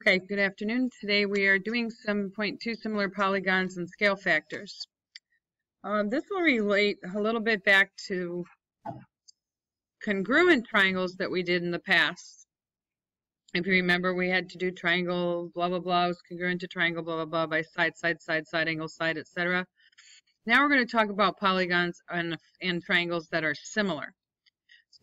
Okay, good afternoon. Today we are doing some 0.2 similar polygons and scale factors. This will relate a little bit back to congruent triangles that we did in the past. If you remember, we had to do triangle, blah, blah, blah, was congruent to triangle, blah, blah, blah, by side, side, side, side, angle, side, etc. Now we're going to talk about polygons and triangles that are similar.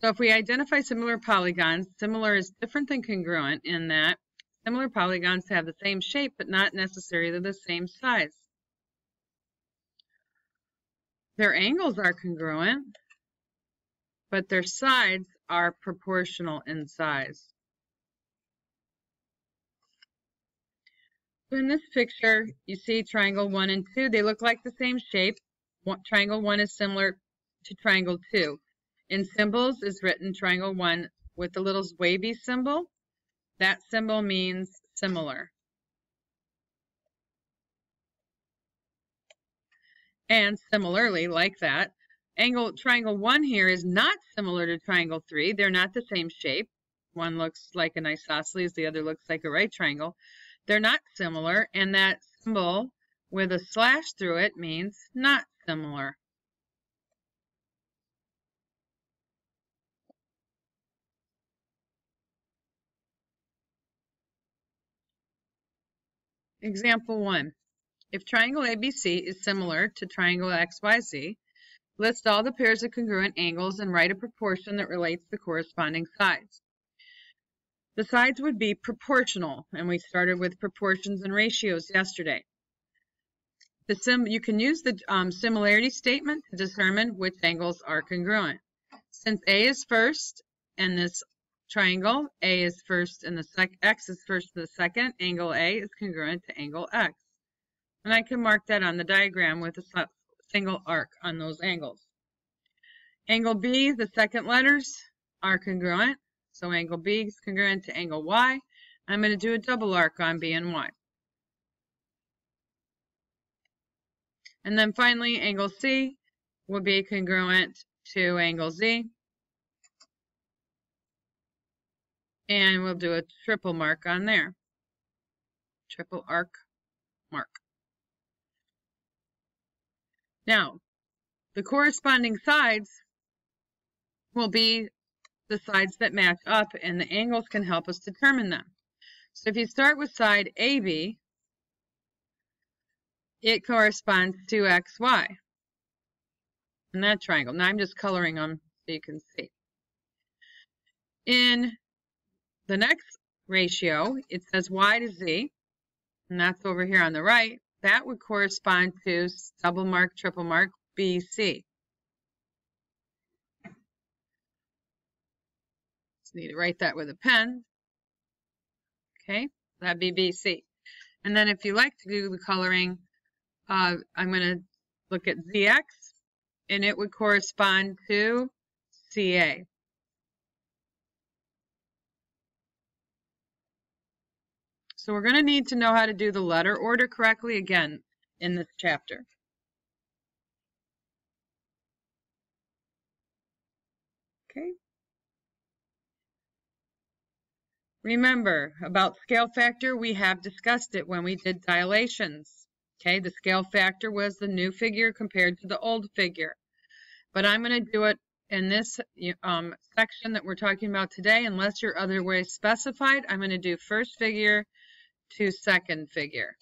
So if we identify similar polygons, similar is different than congruent in that similar polygons have the same shape, but not necessarily the same size. Their angles are congruent, but their sides are proportional in size. So in this picture, you see triangle 1 and 2. They look like the same shape. Triangle 1 is similar to triangle 2. In symbols is written triangle 1 with the little wavy symbol. That symbol means similar. And similarly, like that, triangle 1 here is not similar to triangle 3. They're not the same shape. One looks like an isosceles, the other looks like a right triangle. They're not similar, and that symbol with a slash through it means not similar. Example 1. If triangle ABC is similar to triangle XYZ, list all the pairs of congruent angles and write a proportion that relates the corresponding sides. The sides would be proportional, and we started with proportions and ratios yesterday. You can use the similarity statement to determine which angles are congruent. Since A is first in this triangle, A is first in the X is first in the second, angle A is congruent to angle X. And I can mark that on the diagram with a single arc on those angles. Angle B, the second letters, are congruent. So angle B is congruent to angle Y. I'm going to do a double arc on B and Y. And then finally, angle C will be congruent to angle Z. And we'll do a triple mark on there. Triple arc mark. Now, the corresponding sides will be the sides that match up, and the angles can help us determine them. So if you start with side AB, it corresponds to XY in that triangle. Now I'm just coloring them so you can see. In the next ratio, it says Y to Z, and that's over here on the right. That would correspond to double mark, triple mark, BC. Just need to write that with a pen. Okay, that'd be BC. And then if you like to do the coloring, I'm going to look at ZX, and it would correspond to CA. So we're going to need to know how to do the letter order correctly again in this chapter. Okay. Remember, about scale factor, we have discussed it when we did dilations. Okay, the scale factor was the new figure compared to the old figure. But I'm going to do it in this section that we're talking about today, unless you're otherwise specified. I'm going to do first figure to second figure.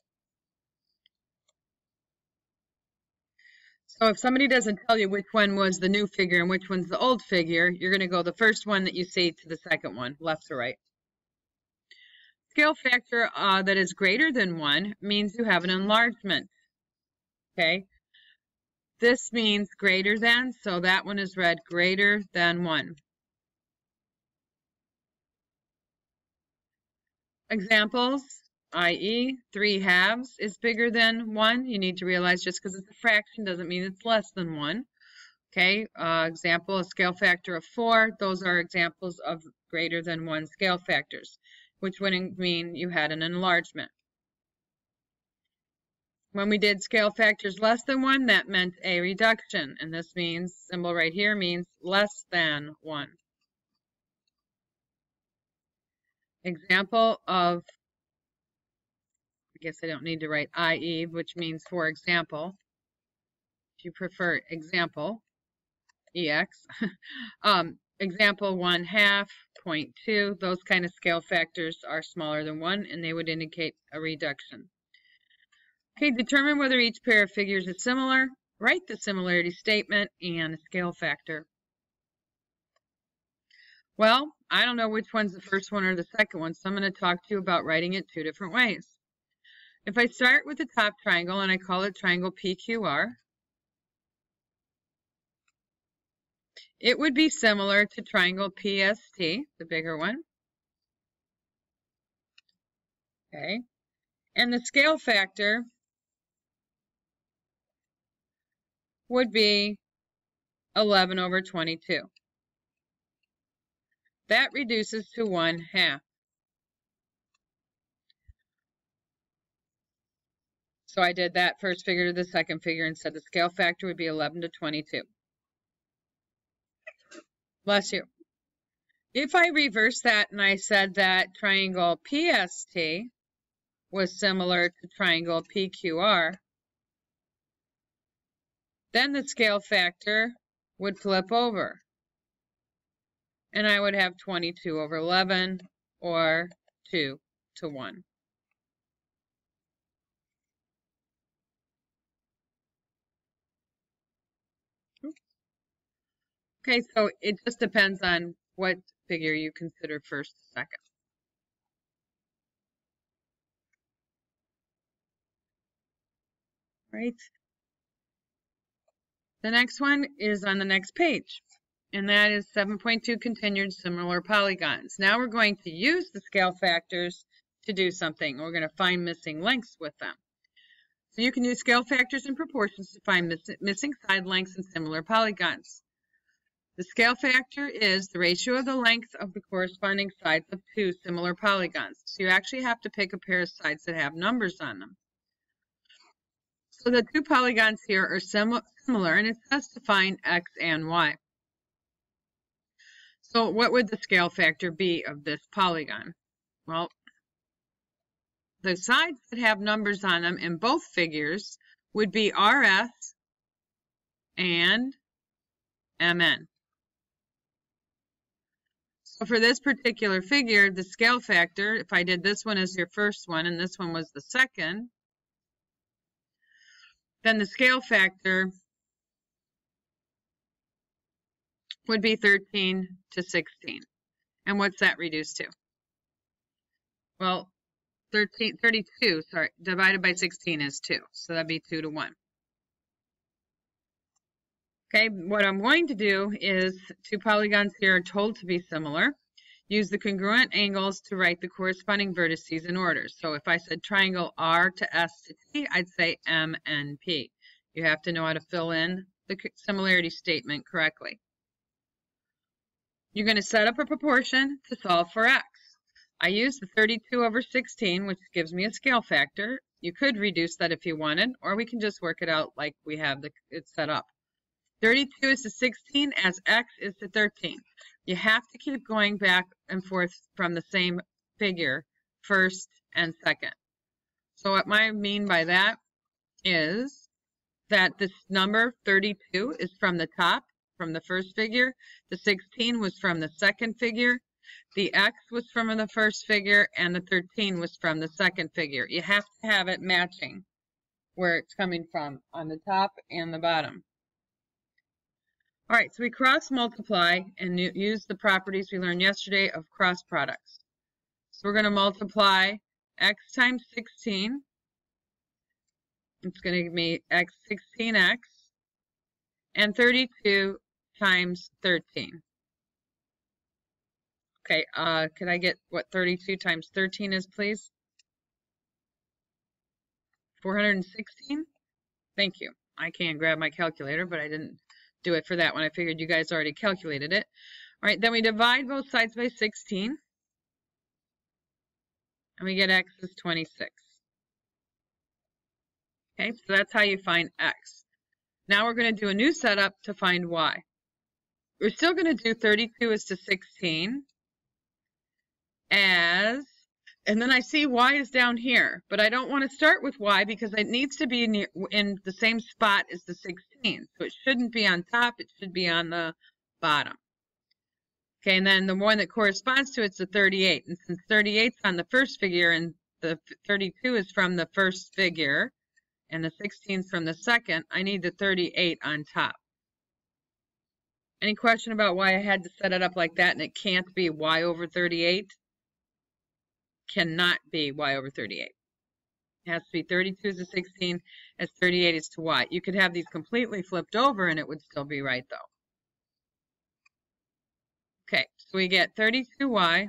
So if somebody doesn't tell you which one was the new figure and which one's the old figure, you're going to go the first one that you see to the second one, left to right. Scale factor that is greater than 1 means you have an enlargement. Okay, this means greater than, so that one is read greater than 1. Examples, i.e., 3/2 is bigger than 1. You need to realize just because it's a fraction doesn't mean it's less than 1. Okay, example, a scale factor of 4. Those are examples of greater than 1 scale factors, which would mean you had an enlargement. When we did scale factors less than 1, that meant a reduction, and this means, symbol right here means less than 1. Example of I guess I don't need to write IE, which means for example. If you prefer example, EX. Example 1/2, 0.2, those kind of scale factors are smaller than 1, and they would indicate a reduction. Okay, determine whether each pair of figures is similar. Write the similarity statement and a scale factor. Well, I don't know which one's the first one or the second one, so I'm going to talk to you about writing it 2 different ways. If I start with the top triangle and I call it triangle PQR, it would be similar to triangle PST, the bigger one. Okay, and the scale factor would be 11/22. That reduces to 1/2. So I did that first figure to the second figure and said the scale factor would be 11/22. Bless you. If I reverse that and I said that triangle PST was similar to triangle PQR, then the scale factor would flip over. And I would have 22/11 or 2/1. Okay, so it just depends on what figure you consider first or second. Right? The next one is on the next page, and that is 7.2 continued similar polygons. Now we're going to use the scale factors to do something. We're going to find missing lengths with them. So you can use scale factors and proportions to find missing side lengths in similar polygons. The scale factor is the ratio of the length of the corresponding sides of 2 similar polygons. So you actually have to pick a pair of sides that have numbers on them. So the 2 polygons here are similar, and it says to find x and y. So what would the scale factor be of this polygon? Well, the sides that have numbers on them in both figures would be RS and MN. So for this particular figure, the scale factor, if I did this one as your first one and this one was the second, then the scale factor would be 13/16. And what's that reduced to? Well, 32, divided by 16 is 2. So that'd be 2/1. Okay, what I'm going to do is 2 polygons here are told to be similar. Use the congruent angles to write the corresponding vertices in order. So if I said triangle R to S to T, I'd say M and P. You have to know how to fill in the similarity statement correctly. You're going to set up a proportion to solve for x. I use the 32/16, which gives me a scale factor. You could reduce that if you wanted, or we can just work it out like we have it set up. 32 is to 16 as x is to 13. You have to keep going back and forth from the same figure, first and second. So what I mean by that is that this number 32 is from the top, from the first figure. The 16 was from the second figure. The x was from the first figure, and the 13 was from the second figure. You have to have it matching where it's coming from on the top and the bottom. All right, so we cross multiply and use the properties we learned yesterday of cross products. So we're going to multiply x times 16. It's going to give me x 16x and 32 times 13. Okay, could I get what 32 times 13 is, please? 416? Thank you. I can grab my calculator, but I didn't do it for that one. I figured you guys already calculated it. All right, then we divide both sides by 16. And we get x is 26. Okay, so that's how you find x. Now we're going to do a new setup to find y. We're still going to do 32 is to 16 as And then I see y is down here, but I don't want to start with y because it needs to be in the same spot as the 16. So it shouldn't be on top, it should be on the bottom. Okay, and then the one that corresponds to it's the 38. And since 38 is on the first figure and the 32 is from the first figure and the 16 is from the second, I need the 38 on top. Any question about why I had to set it up like that and it can't be y over 38? Cannot be y over 38. It has to be 32 is to 16 as 38 is to y. You could have these completely flipped over and it would still be right though. Okay, so we get 32y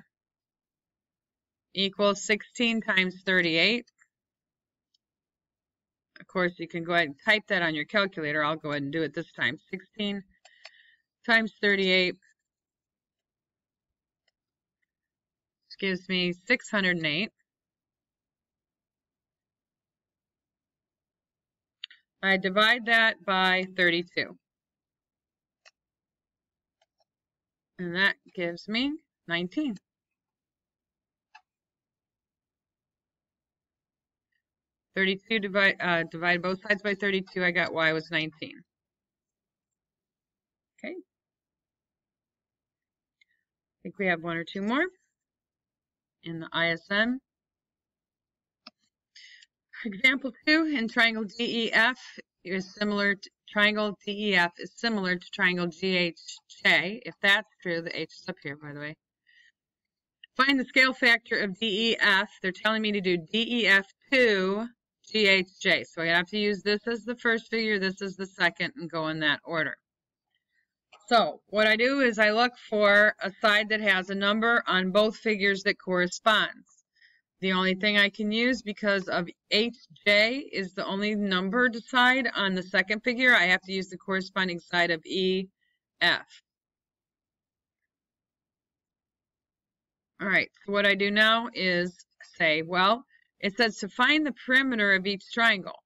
equals 16 times 38. Of course, you can go ahead and type that on your calculator. I'll go ahead and do it this time. 16 times 38 gives me 608. I divide that by 32. And that gives me 19. Divide both sides by 32, I got y was 19. Okay. I think we have one or two more in the ISM. Example 2, in triangle DEF is similar to triangle DEF is similar to triangle GHJ. If that's true, the H is up here, by the way. Find the scale factor of DEF. They're telling me to do DEF to GHJ. So I have to use this as the first figure, this is the second, and go in that order. So what I do is I look for a side that has a number on both figures that corresponds. The only thing I can use because of HJ is the only numbered side on the second figure, I have to use the corresponding side of EF. All right, so what I do now is say, well, it says to find the perimeter of each triangle.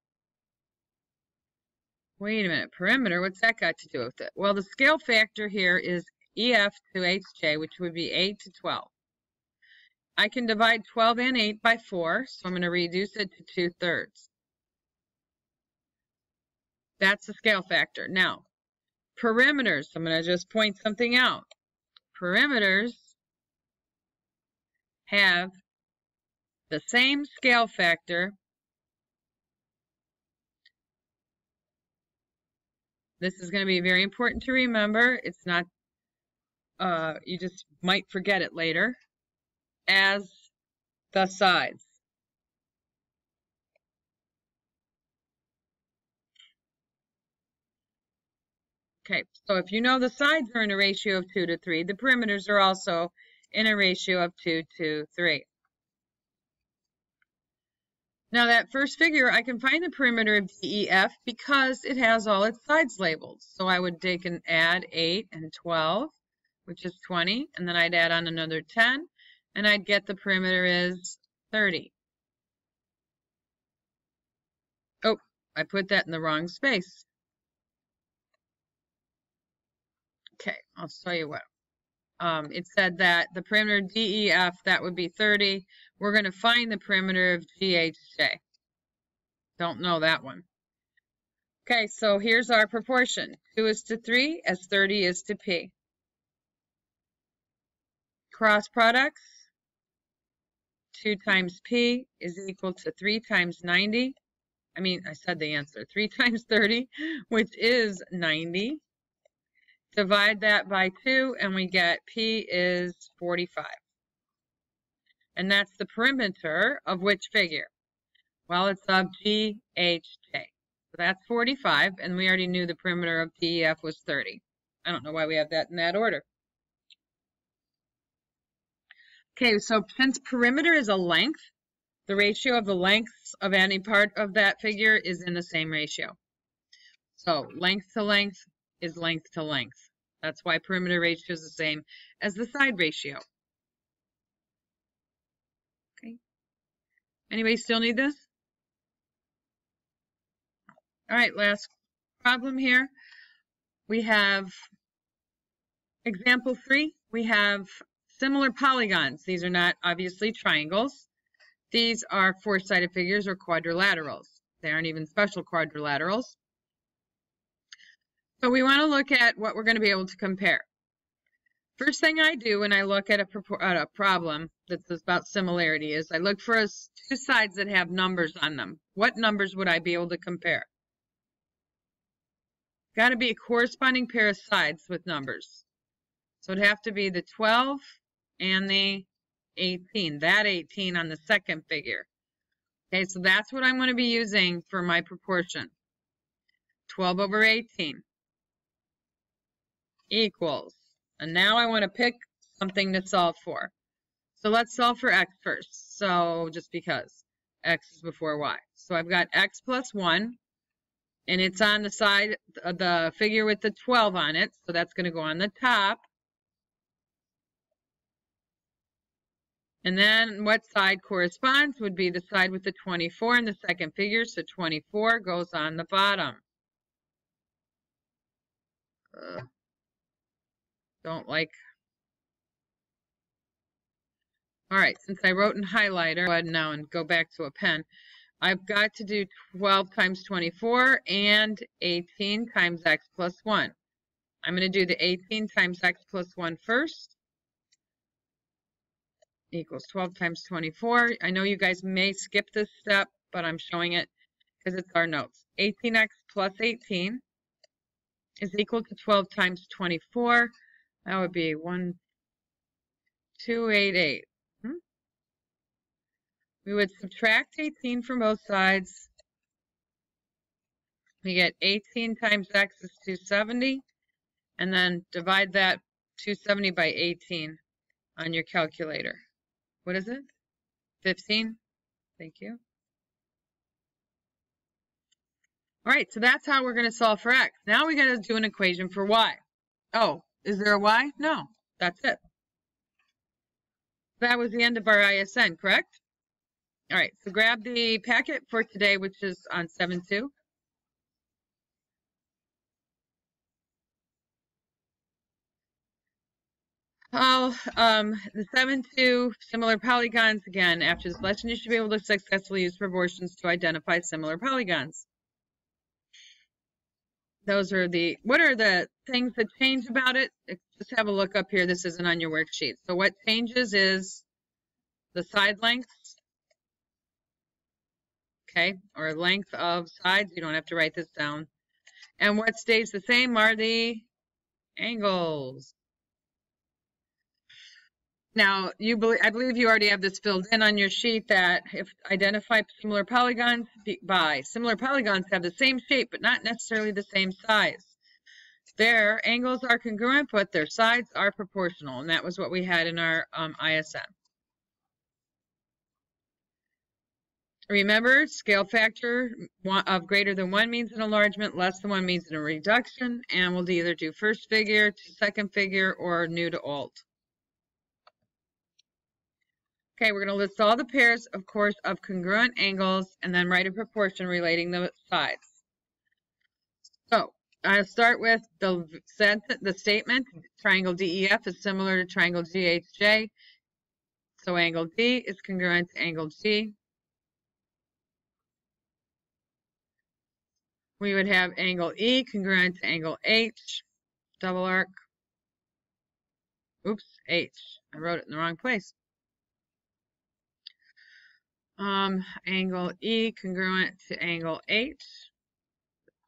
Wait a minute, perimeter, what's that got to do with it? Well, the scale factor here is EF to HJ, which would be 8 to 12. I can divide 12 and 8 by 4, so I'm going to reduce it to 2/3. That's the scale factor. Now, perimeters, I'm going to just point something out. Perimeters have the same scale factor. This is going to be very important to remember. It's not, you just might forget it later, as the sides. Okay, so if you know the sides are in a ratio of 2 to 3, the perimeters are also in a ratio of 2 to 3. Now that first figure, I can find the perimeter of DEF because it has all its sides labeled. So I would take and add 8 and 12, which is 20, and then I'd add on another 10, and I'd get the perimeter is 30. Oh, I put that in the wrong space. Okay, I'll show you what. It said that the perimeter DEF, that would be 30. We're going to find the perimeter of GHJ. Don't know that one. Okay, so here's our proportion. 2 is to 3 as 30 is to P. Cross products. 2 times P is equal to 3 times 90. I mean, I said the answer. 3 times 30, which is 90. Divide that by 2, and we get P is 45. And that's the perimeter of which figure? Well, it's of GHJ. So that's 45, and we already knew the perimeter of DEF was 30. I don't know why we have that in that order. Okay, so since perimeter is a length, the ratio of the lengths of any part of that figure is in the same ratio. So length to length is length to length. That's why perimeter ratio is the same as the side ratio. Okay. Anybody still need this? All right, last problem here. We have example 3. We have similar polygons. These are not obviously triangles. These are four-sided figures or quadrilaterals. They aren't even special quadrilaterals. So we want to look at what we're going to be able to compare. First thing I do when I look at a problem that's about similarity is I look for two sides that have numbers on them. What numbers would I be able to compare? Got to be a corresponding pair of sides with numbers. So it'd have to be the 12 and the 18. That 18 on the second figure. Okay, so that's what I'm going to be using for my proportion. 12 over 18 equals. And now I want to pick something to solve for. So let's solve for x first. So just because x is before y. So I've got x plus 1. And it's on the side of the figure with the 12 on it. So that's going to go on the top. And then what side corresponds would be the side with the 24 in the second figure. So 24 goes on the bottom. Don't like. All right, since I wrote in highlighter, go ahead now and go back to a pen. I've got to do 12 times 24 and 18 times x plus 1. I'm going to do the 18 times x plus 1 first. Equals 12 times 24. I know you guys may skip this step, but I'm showing it because it's our notes. 18x plus 18 is equal to 12 times 24. That would be 1288. We would subtract 18 from both sides. We get 18 times x is 270. And then divide that 270 by 18 on your calculator. What is it? 15? Thank you. All right, so that's how we're going to solve for x. Now we got to do an equation for y. Oh, is there a y? No, that's it. That was the end of our ISN, correct? All right, so grab the packet for today, which is on 7-2. The 7-2 similar polygons. Again, after this lesson, you should be able to successfully use proportions to identify similar polygons. Those are what are the things that change about it? Just have a look up here. This isn't on your worksheet. So what changes is the side lengths, okay, or length of sides. You don't have to write this down. And what stays the same are the angles. Now, I believe you already have this filled in on your sheet that if identify similar polygons by similar polygons have the same shape but not necessarily the same size. Their angles are congruent, but their sides are proportional, and that was what we had in our ISM. Remember, scale factor of greater than 1 means an enlargement, less than 1 means a reduction, and we'll either do first figure to second figure or new to old. Okay, we're going to list all the pairs, of course, of congruent angles and then write a proportion relating the sides. So I'll start with the statement. Triangle DEF is similar to triangle GHJ. So angle D is congruent to angle G. We would have angle E congruent to angle H, double arc. Oops, H. I wrote it in the wrong place. Angle E congruent to angle H.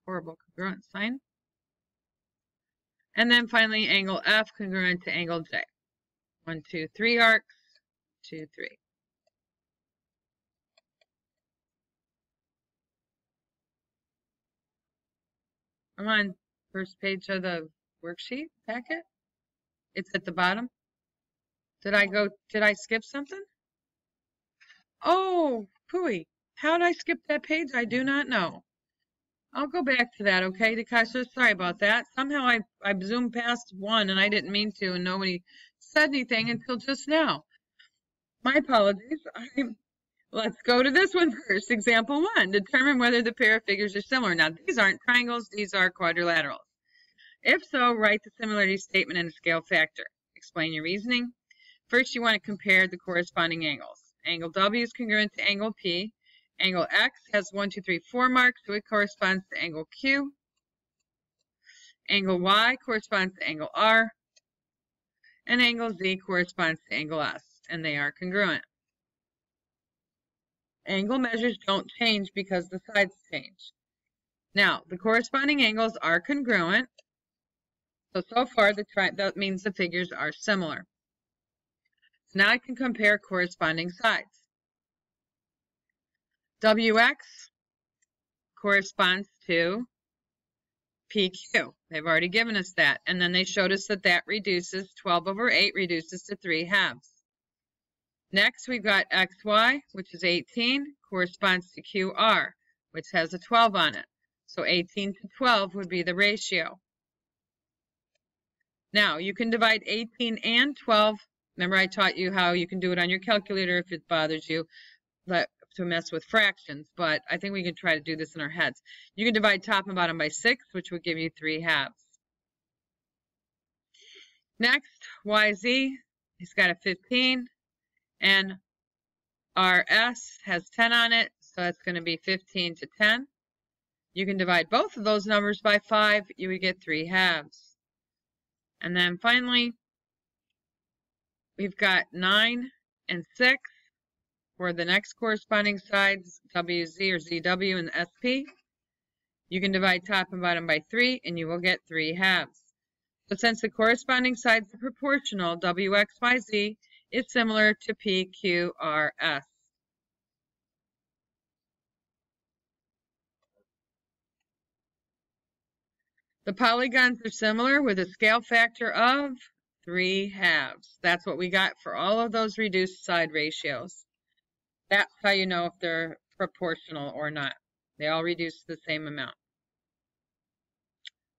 Horrible congruent sign. And then finally, angle F congruent to angle J. 1, 2, 3 arcs. 2, 3. I'm on first page of the worksheet packet. It's at the bottom. Did I skip something? Oh, phooey. How did I skip that page? I do not know. I'll go back to that, okay, Takasha? Sorry about that. Somehow I zoomed past one and I didn't mean to, and nobody said anything until just now. My apologies. Let's go to this one first. Example 1. Determine whether the pair of figures are similar. Now, these aren't triangles. These are quadrilaterals. If so, write the similarity statement and a scale factor. Explain your reasoning. First, you want to compare the corresponding angles. Angle W is congruent to angle P. Angle X has 1, 2, 3, 4 marks, so it corresponds to angle Q. Angle Y corresponds to angle R. And angle Z corresponds to angle S, and they are congruent. Angle measures don't change because the sides change. Now, the corresponding angles are congruent. So far, that means the figures are similar. So now I can compare corresponding sides. WX corresponds to PQ. They've already given us that. And then they showed us that that reduces, 12 over 8 reduces to 3/2. Next, we've got XY, which is 18, corresponds to QR, which has a 12 on it. So 18 to 12 would be the ratio. Now, you can divide 18 and 12. Remember I taught you how you can do it on your calculator if it bothers you to mess with fractions, but I think we can try to do this in our heads. You can divide top and bottom by 6, which would give you 3/2. Next, YZ, it's got a 15, and RS has 10 on it, so that's going to be 15 to 10. You can divide both of those numbers by 5, you would get 3/2. And then finally, we've got 9 and 6 for the next corresponding sides, WZ or ZW and SP. You can divide top and bottom by 3, and you will get 3/2. So since the corresponding sides are proportional, WXYZ is similar to PQRS. The polygons are similar with a scale factor of 3/2. That's what we got for all of those reduced side ratios. That's how you know if they're proportional or not. They all reduce the same amount.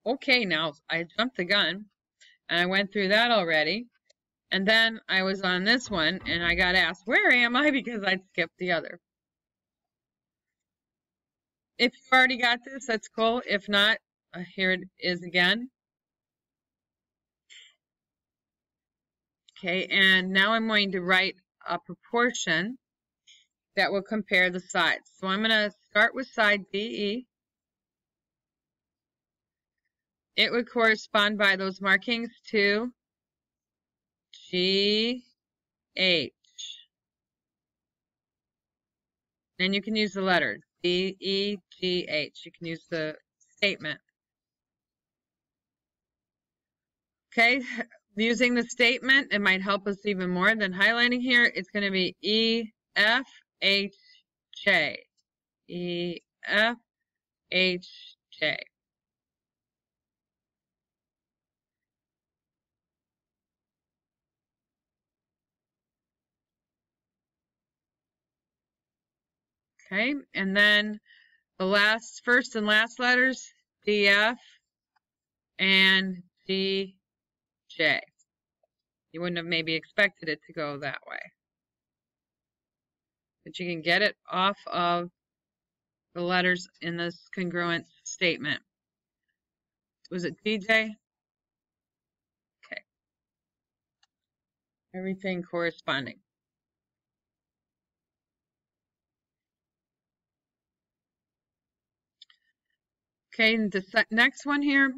Okay, now I jumped the gun and I went through that already. And then I was on this one and I got asked, where am I? Because I'd skipped the other. If you've already got this, that's cool. If not, here it is again. Okay, and now I'm going to write a proportion that will compare the sides. So I'm going to start with side DE. It would correspond by those markings to GH. Then you can use the letter DEGH. You can use the statement. Okay, using the statement, it might help us even more than highlighting here. It's going to be EFHJ. EFHJ. Okay, and then the first and last letters, DF and DJ. You wouldn't have maybe expected it to go that way. But you can get it off of the letters in this congruent statement. Was it DJ? Okay. Everything corresponding. Okay, and the next one here,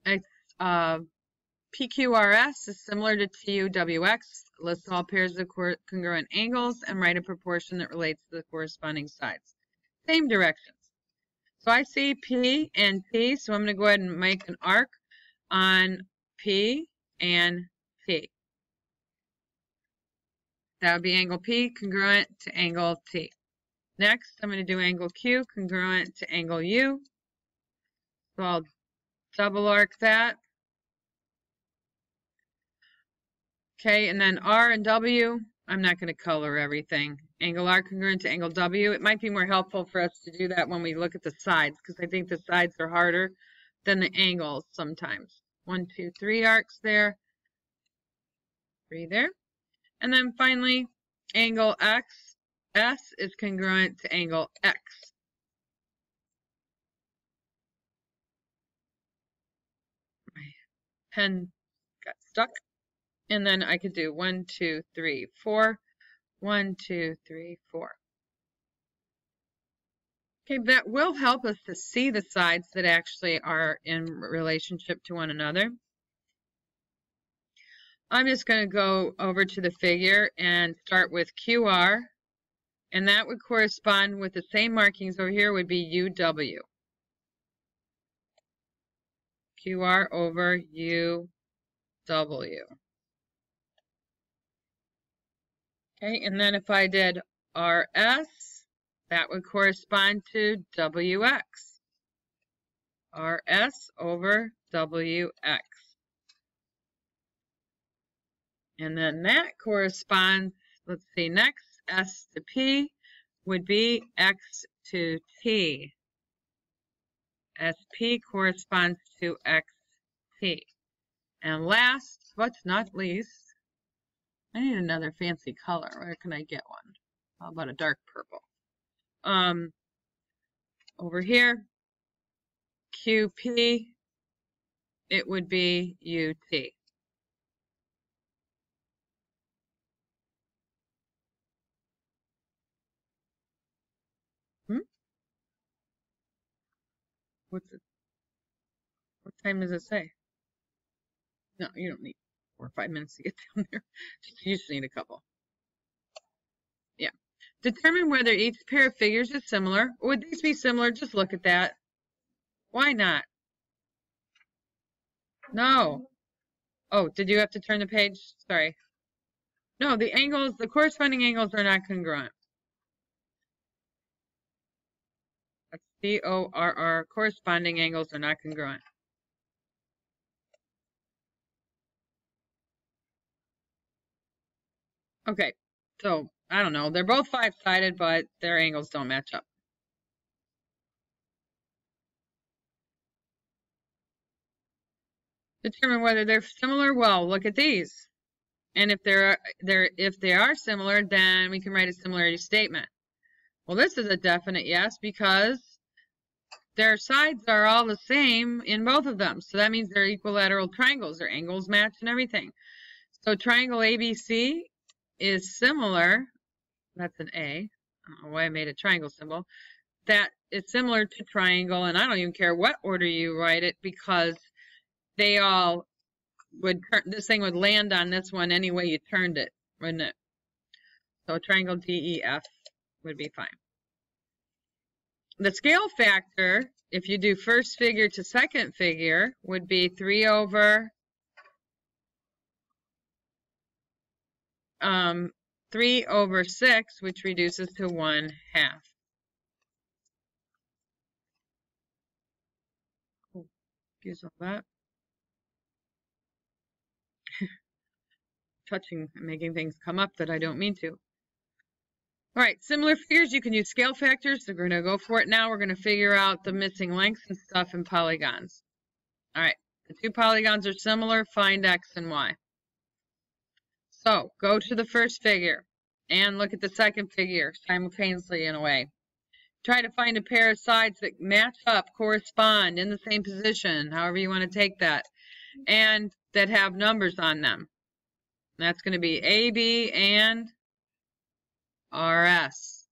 it's PQRS is similar to TUWX. List all pairs of congruent angles and write a proportion that relates to the corresponding sides. Same directions. So I see P and P, so I'm going to go ahead and make an arc on P and T. That would be angle P congruent to angle T. Next, I'm going to do angle Q congruent to angle U. So I'll double arc that. Okay, and then R and W, I'm not going to color everything. Angle R congruent to angle W. It might be more helpful for us to do that when we look at the sides, because I think the sides are harder than the angles sometimes. 1, 2, 3 arcs there. 3 there. And then finally, angle X, S is congruent to angle X. My pen got stuck. And then I could do 1, 2, 3, 4. 1, 2, 3, 4. Okay, that will help us to see the sides that actually are in relationship to one another. I'm just going to go over to the figure and start with QR, and that would correspond with the same markings over here would be UW. QR over UW. Okay, and then if I did RS, that would correspond to WX. RS over WX. And then that corresponds, let's see, next, S to P would be X to T. SP corresponds to XT. And last, but not least, I need another fancy color. Where can I get one? How about a dark purple? Over here, QP, it would be UT. What time does it say? No, you don't need 4 or 5 minutes to get down there. You just need a couple. Yeah. Determine whether each pair of figures is similar. Would these be similar? Just look at that. Why not? No. Oh, did you have to turn the page? Sorry. No, the angles, the corresponding angles are not congruent. That's CORR. Corresponding angles are not congruent. Okay, so I don't know. They're both 5-sided, but their angles don't match up. Determine whether they're similar. Well, look at these. And if they are similar, then we can write a similarity statement. Well, this is a definite yes because their sides are all the same in both of them. So that means they're equilateral triangles. Their angles match and everything. So triangle ABC is similar. That's an A. I don't know why I made a triangle symbol. That is similar to triangle, and I don't even care what order you write it because they all would, this thing would land on this one any way you turned it, wouldn't it? So triangle DEF would be fine. The scale factor, if you do first figure to second figure, would be 3 over 6, which reduces to 1/2. Oh, excuse all that. Touching and making things come up that I don't mean to. All right, similar figures, you can use scale factors. So we're going to go for it now. We're going to figure out the missing lengths and stuff in polygons. All right, the two polygons are similar. Find X and Y. So go to the first figure and look at the second figure simultaneously in a way. Try to find a pair of sides that match up, correspond, in the same position, however you want to take that, and that have numbers on them. That's going to be AB and RS.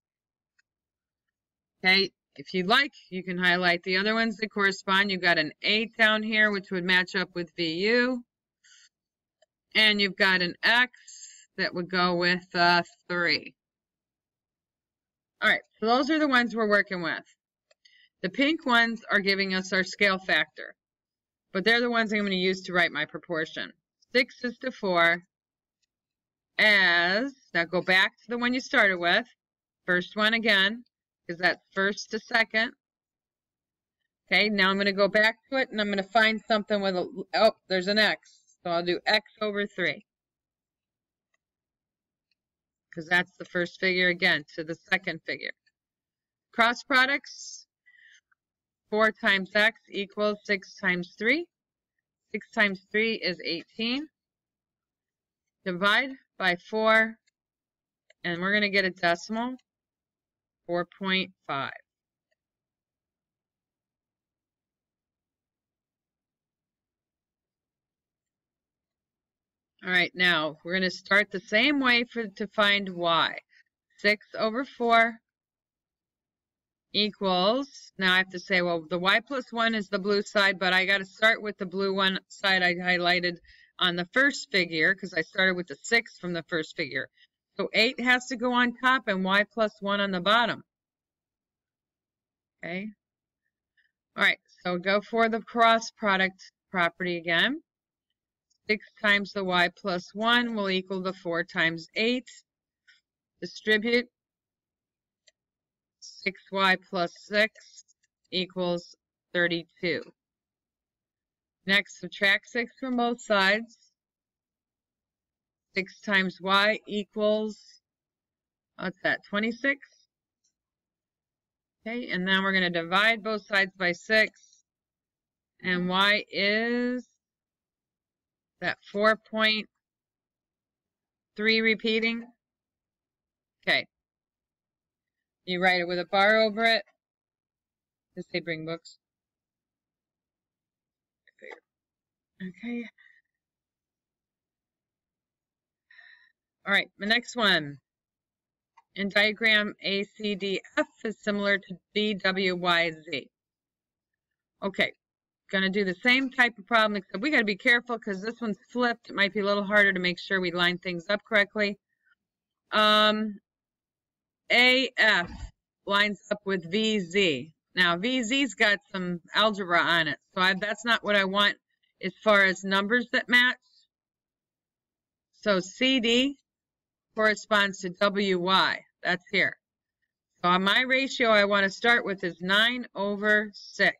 Okay, if you'd like, you can highlight the other ones that correspond. You've got an 8 down here, which would match up with VU. And you've got an X that would go with 3. All right, so those are the ones we're working with. The pink ones are giving us our scale factor, but they're the ones I'm going to use to write my proportion. 6 is to 4 as, now go back to the one you started with, first one again, because that's first to second. Okay, now I'm going to go back to it, and I'm going to find something with a, oh, there's an X. So I'll do X over 3. Because that's the first figure again to the second figure. Cross products, 4 times X equals 6 times 3. 6 times 3 is 18. Divide by 4, and we're going to get a decimal, 4.5. All right, now we're going to start the same way to find y. 6 over 4 equals, now I have to say, well, the y plus 1 is the blue side, but I got to start with the blue one side I highlighted on the first figure because I started with the 6 from the first figure. So 8 has to go on top and y plus 1 on the bottom. Okay. All right, so go for the cross product property again. 6 times the y plus 1 will equal the 4 times 8. Distribute. 6y plus 6 equals 32. Next, subtract 6 from both sides. 6 times y equals, what's that, 26? Okay, and now we're going to divide both sides by 6. And y is that 4.3 repeating? Okay. You write it with a bar over it. Just say bring books. Okay. All right, the next one. In diagram ACDF is similar to DWYZ. Okay, gonna do the same type of problem, except we gotta be careful because this one's flipped. It might be a little harder to make sure we line things up correctly. AF lines up with VZ. Now VZ's got some algebra on it, so that's not what I want as far as numbers that match. So CD corresponds to WY. That's here. So on my ratio I want to start with is 9 over 6.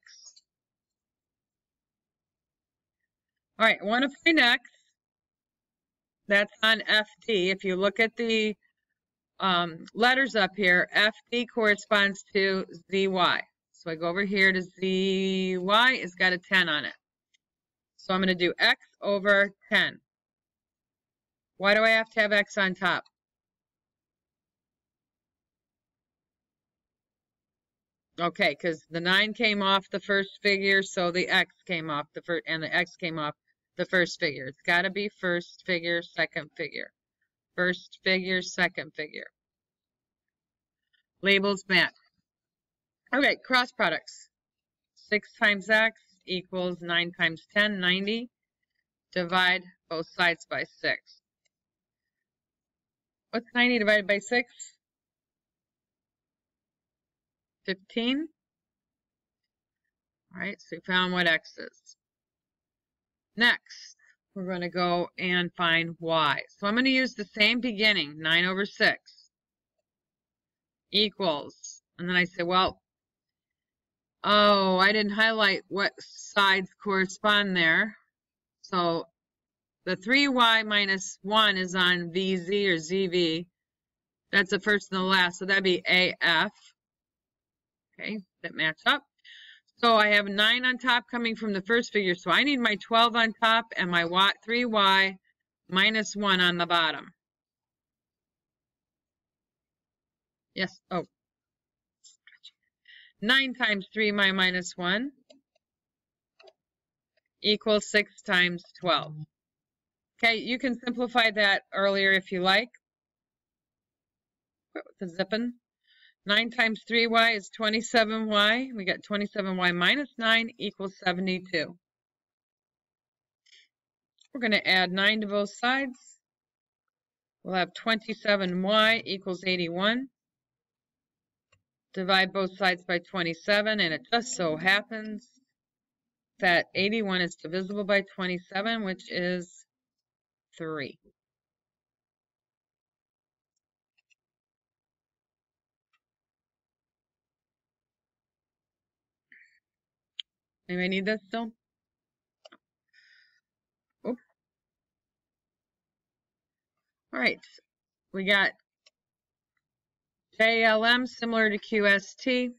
All right, I want to find X. That's on FD. If you look at the letters up here, FD corresponds to ZY. So I go over here to ZY. It's got a 10 on it. So I'm going to do X over 10. Why do I have to have X on top? Okay, because the 9 came off the first figure, so the X came off the first, and the X came off the first figure. It's got to be first figure, second figure. First figure, second figure. Labels match. Okay, cross products. 6 times X equals 9 times 10, 90. Divide both sides by 6. What's 90 divided by 6? 15. All right, so we found what X is. Next, we're going to go and find Y. So I'm going to use the same beginning, 9 over 6 equals, and then I say, well, oh, I didn't highlight what sides correspond there. So the 3y minus 1 is on VZ or ZV. That's the first and the last, so that'd be AF. Okay, that match up. So I have 9 on top coming from the first figure, so I need my 12 on top and my 3y minus 1 on the bottom. Yes, oh. 9 times 3y minus 1 equals 6 times 12. Okay, you can simplify that earlier if you like. With the zipping. 9 times 3y is 27y. We got 27y minus 9 equals 72. We're going to add 9 to both sides. We'll have 27y equals 81. Divide both sides by 27, and it just so happens that 81 is divisible by 27, which is 3. Anybody need this still? Oops. All right, we got JLM similar to QST.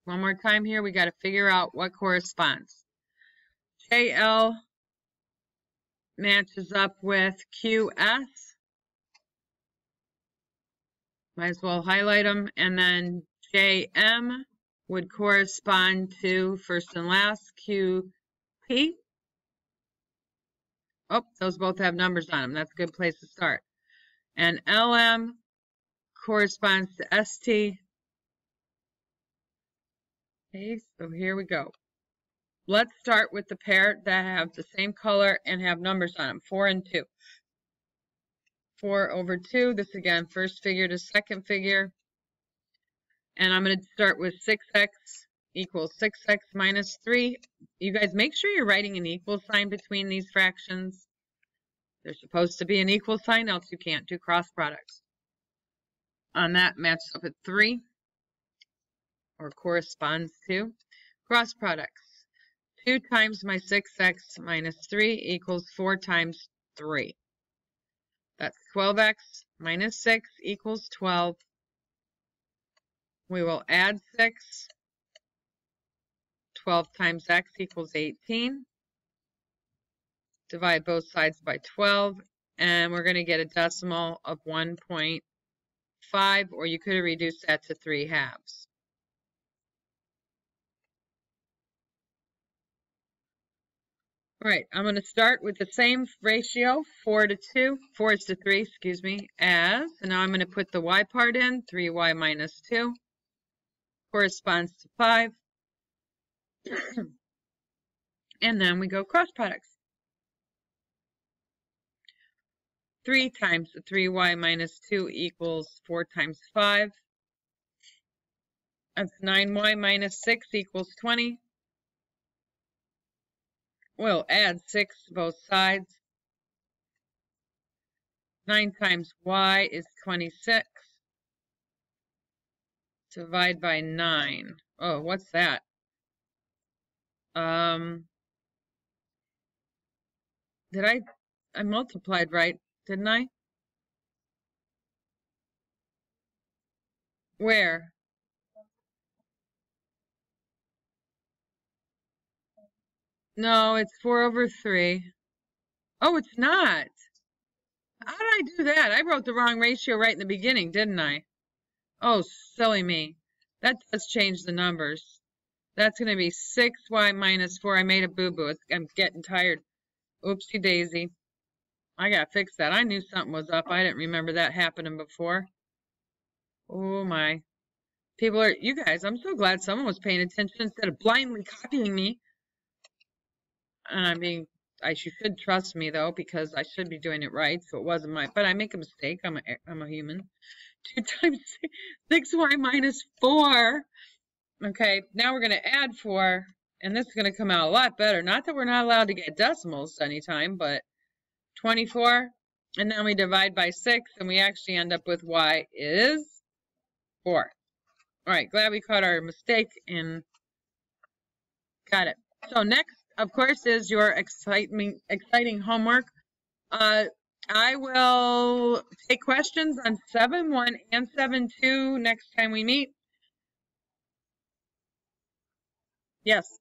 One more time here, we got to figure out what corresponds. JL matches up with QS. Might as well highlight them. And then JM would correspond to first and last QP. Oh, those both have numbers on them. That's a good place to start. And LM corresponds to ST. Okay, so here we go. Let's start with the pair that have the same color and have numbers on them, 4 and 2. 4 over 2, this again, first figure to second figure. And I'm going to start with 6x equals 6x minus 3. You guys make sure you're writing an equal sign between these fractions. There's supposed to be an equal sign, else you can't do cross products. On that matches up at 3, or corresponds to cross products. 2 times my 6x minus 3 equals 4 times 3. That's 12x minus 6 equals 12. We will add 6. 12 times x equals 18. Divide both sides by 12, and we're going to get a decimal of 1.5, or you could have reduced that to 3/2. All right, I'm going to start with the same ratio, 4 to 3, excuse me, and now I'm going to put the y part in, 3y minus 2, corresponds to 5, and then we go cross products. 3 times 3y minus 2 equals 4 times 5. That's 9y minus 6 equals 20. We'll add 6 to both sides. 9 times y is 26. Divide by 9. Oh, what's that? I multiplied right, didn't I? Where? No, it's 4 over 3. Oh, it's not. How did I do that? I wrote the wrong ratio right in the beginning, didn't I? Oh, silly me. That does change the numbers. That's going to be 6y minus 4. I made a boo-boo. I'm getting tired. Oopsie daisy. I got to fix that. I knew something was up. I didn't remember that happening before. Oh, my. People are, you guys, I'm so glad someone was paying attention instead of blindly copying me. I mean, you should trust me, though, because I should be doing it right, so it wasn't but I make a mistake. I'm a human. 2 times 6y minus 4. Okay, now we're going to add 4, and this is going to come out a lot better. Not that we're not allowed to get decimals anytime, but 24, and then we divide by 6, and we actually end up with y is 4. All right, glad we caught our mistake and got it. So next, of course, is your exciting homework. I will take questions on 7.1 and 7.2 next time we meet. Yes.